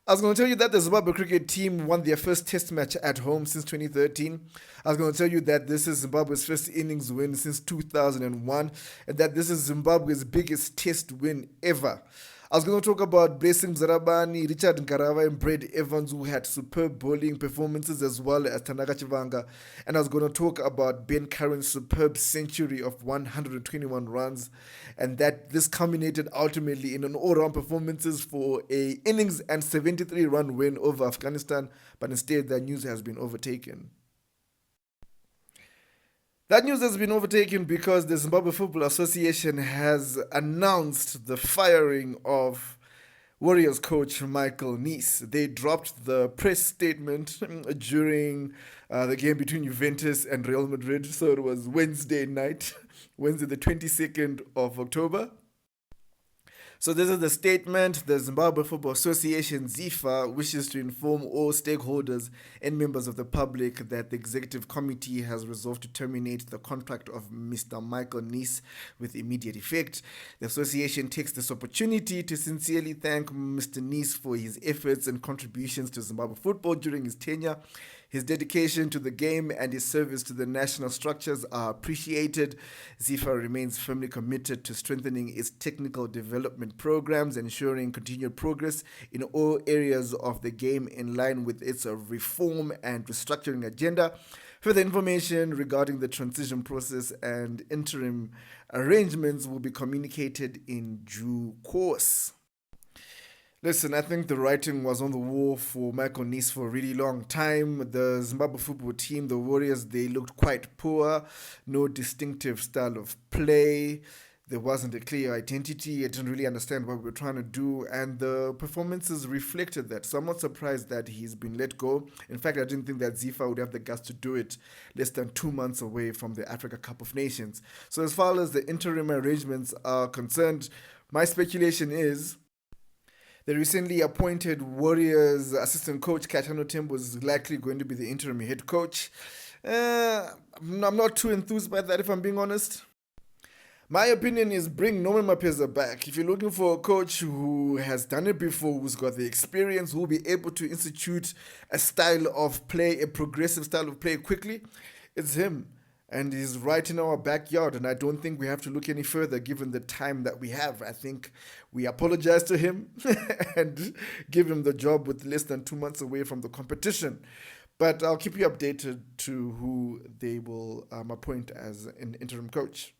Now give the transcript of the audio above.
I was going to tell you that the Zimbabwe cricket team won their first test match at home since 2013. I was going to tell you that this is Zimbabwe's first innings win since 2001 and that this is Zimbabwe's biggest test win ever. I was going to talk about Blessing Mzarabani, Richard Ngarava, and Brad Evans, who had superb bowling performances, as well as Tanaka Chivanga. And I was going to talk about Ben Curran's superb century of 121 runs, and that this culminated ultimately in an all-round performances for a innings and 73-run win over Afghanistan, but instead that news has been overtaken. That news has been overtaken because the Zimbabwe Football Association has announced the firing of Warriors coach Michael Nees. They dropped the press statement during the game between Juventus and Real Madrid. So it was Wednesday night, Wednesday the 22nd of October. So this is the statement. The Zimbabwe Football Association, ZIFA, wishes to inform all stakeholders and members of the public that the executive committee has resolved to terminate the contract of Mr. Michael Nees with immediate effect. The association takes this opportunity to sincerely thank Mr. Nees for his efforts and contributions to Zimbabwe football during his tenure. His dedication to the game and his service to the national structures are appreciated. ZIFA remains firmly committed to strengthening its technical development programs, ensuring continued progress in all areas of the game in line with its reform and restructuring agenda. Further information regarding the transition process and interim arrangements will be communicated in due course. Listen, I think the writing was on the wall for Michael Nees for a really long time. The Zimbabwe football team, the Warriors, they looked quite poor. No distinctive style of play. There wasn't a clear identity. I didn't really understand what we were trying to do. And the performances reflected that. So I'm not surprised that he's been let go. In fact, I didn't think that ZIFA would have the guts to do it less than 2 months away from the Africa Cup of Nations. So as far as the interim arrangements are concerned, my speculation is the recently appointed Warriors assistant coach, Katano Tembo, is likely going to be the interim head coach. I'm not too enthused by that, if I'm being honest. My opinion is bring Norman Mapeza back. If you're looking for a coach who has done it before, who's got the experience, who will be able to institute a style of play, a progressive style of play quickly, it's him. And he's right in our backyard, and I don't think we have to look any further given the time that we have. I think we apologize to him and give him the job with less than 2 months away from the competition. But I'll keep you updated to who they will appoint as an interim coach.